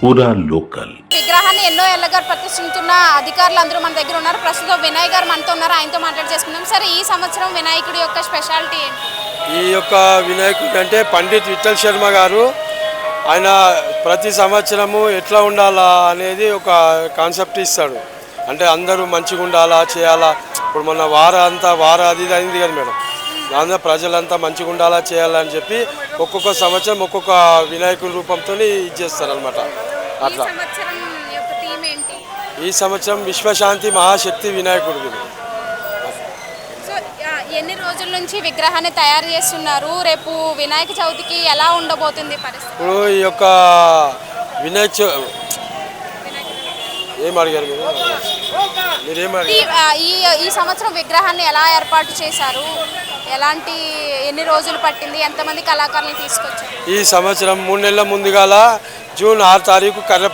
పూరా లోకల్ విగ్రహాన్ని ఎన్నో ఏళ్లుగా ప్రతిష్ఠిస్తున్న అధికారులు అందరూ మన దగ్గర ఉన్నారు. ప్రస్తుతం వినాయక్ గారు మనతో ఉన్నారు. ఆయనతో మాట్లాడి చేసుకుందాం. సరే, ఈ సంవత్సరం వినాయకుడి యొక్క స్పెషాలిటీ ఏంటి? ఈ యొక్క వినాయకుడు అంటే పండిత్ విఠల్ శర్మ గారు ఆయన ప్రతి సంవత్సరము ఎట్లా ఉండాలా అనేది ఒక కాన్సెప్ట్ ఇస్తాడు. అంటే అందరూ మంచిగా ఉండాలా చేయాలా. ఇప్పుడు మన వార అది ఇది అయింది కదా మేడం, దాంట్లో ప్రజలంతా మంచిగా ఉండాలా చేయాలని చెప్పి ఒక్కొక్క సంవత్సరం ఒక్కొక్క వినాయకుడి రూపంతో ఇచ్చేస్తారనమాట. అట్లా ఈ సంవత్సరం విశ్వశాంతి మహాశక్తి వినాయకుడు. ఎన్ని రోజుల నుంచి విగ్రహాన్ని తయారు చేస్తున్నారు? రేపు వినాయక చవితికి ఎలా ఉండబోతుంది పరిస్థితి? ఇప్పుడు ఈ యొక్క వినాయక ఏం అడిగారు ఈ సంవత్సరం విగ్రహాన్ని ఎలా ఏర్పాటు చేశారు? ఎన్ని రోజులు పట్టింది? ఎంతమంది కళాకారులను తీసుకొచ్చారు? ఈ సంవత్సరం 3 నెలల ముందుగాల జూన్ 6 తారీఖు కర్ర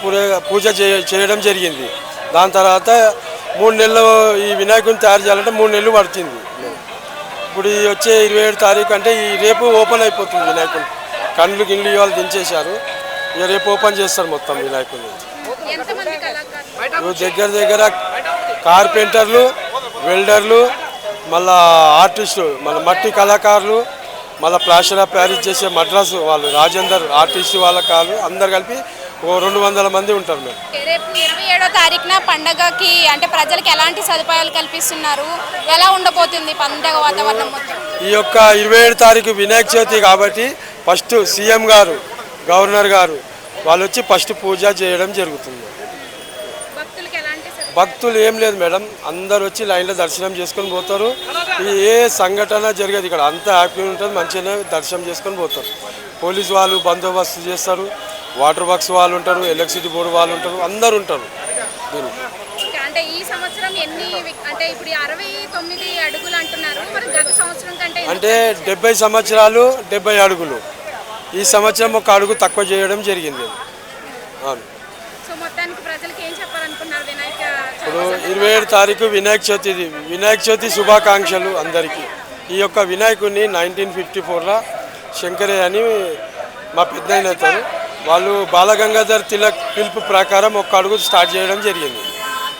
పూజ చేయడం జరిగింది. దాని తర్వాత 3 నెలలు ఈ వినాయకుడిని తయారు చేయాలంటే 3 నెలలు పడుతుంది. ఇప్పుడు వచ్చే 27 తారీఖు అంటే ఈ రేపు ఓపెన్ అయిపోతుంది వినాయకుడు. కండ్లు గిళ్ళు ఇవాళ దించేశారు, ఇక రేపు ఓపెన్ చేస్తారు మొత్తం వినాయకుడిని. దగ్గర కార్పెంటర్లు, వెల్డర్లు, మళ్ళా ఆర్టిస్టులు, మన మట్టి కళాకారులు, మళ్ళీ ప్లాస్టర్ ఆఫ్ ప్యారిస్ చేసే మద్రాసు వాళ్ళు రాజేందర్ ఆర్టిస్టు వాళ్ళ కాళ్ళు అందరు కలిపి 200 మంది ఉంటారు మేము. రేపు 27వ తారీఖున పండగకి అంటే ప్రజలకు ఎలాంటి సదుపాయాలు కల్పిస్తున్నారు? ఎలా ఉండబోతుంది పండగ వాతావరణం మొత్తం? ఈ యొక్క 27 తారీఖు వినాయక చవితి కాబట్టి ఫస్ట్ సీఎం గారు, గవర్నర్ గారు వాళ్ళు వచ్చి ఫస్ట్ పూజ చేయడం జరుగుతుంది. భక్తులు ఏం లేదు మేడం, అందరు వచ్చి లైన్లో దర్శనం చేసుకొని పోతారు. ఏ సంఘటన జరగదు ఇక్కడ, అంతా హ్యాపీ ఉంటుంది, మంచిగానే దర్శనం చేసుకొని పోతారు. పోలీసు వాళ్ళు బందోబస్తు చేస్తారు, వాటర్ వర్క్స్ వాళ్ళు ఉంటారు, ఎలక్ట్రిసిటీ బోర్డు వాళ్ళు ఉంటారు, అందరు ఉంటారు. అంటే ఈ సంవత్సరం అంటే ఇప్పుడు 69 అడుగులు అంటున్నారు, మరి గత సంవత్సరం కంటే అంటే 70 సంవత్సరాలు 70 అడుగులు. ఈ సంవత్సరం ఒక అడుగు తక్కువ చేయడం జరిగింది. అవును. ఇప్పుడు 27 తారీఖు వినాయక చవితి. వినాయక చవితి శుభాకాంక్షలు అందరికీ. ఈ యొక్క వినాయకుడిని 1954లో శంకరయ్య అని మా పెద్దయిన అవుతారు, వాళ్ళు బాలగంగాధర్ తిలక్ పిలుపు ప్రకారం ఒక అడుగు స్టార్ట్ చేయడం జరిగింది.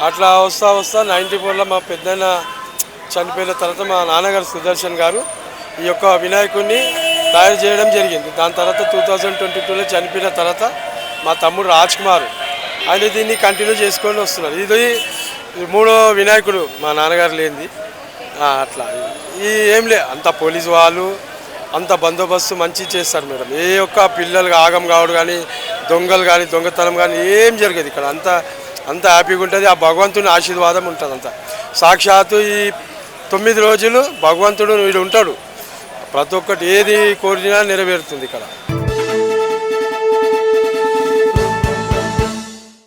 అట్లా వస్తా 94లో మా పెద్దయిన చనిపోయిన తర్వాత మా నాన్నగారు సుదర్శన్ గారు ఈ యొక్క వినాయకుడిని తయారు చేయడం జరిగింది. దాని తర్వాత 2022లో చనిపోయిన తర్వాత మా తమ్ముడు రాజ్ కుమార్ ఆయన దీన్ని కంటిన్యూ చేసుకొని వస్తున్నారు. ఇది 3వ వినాయకుడు మా నాన్నగారు లేనిది. అట్లా ఏం లే, అంత పోలీసు వాళ్ళు అంత బందోబస్తు మంచి చేస్తారు మేడం. ఏ ఒక్క పిల్లలు ఆగం కావడం కానీ, దొంగలు కానీ, దొంగతనం కానీ ఏం జరగదు ఇక్కడ. అంత హ్యాపీగా ఉంటుంది. ఆ భగవంతుని ఆశీర్వాదం ఉంటుంది. అంతా సాక్షాత్తు ఈ 9 రోజులు భగవంతుడు వీడు ఉంటాడు. ప్రతి ఒక్కటి ఏది కోరినా నెరవేరుతుంది ఇక్కడ.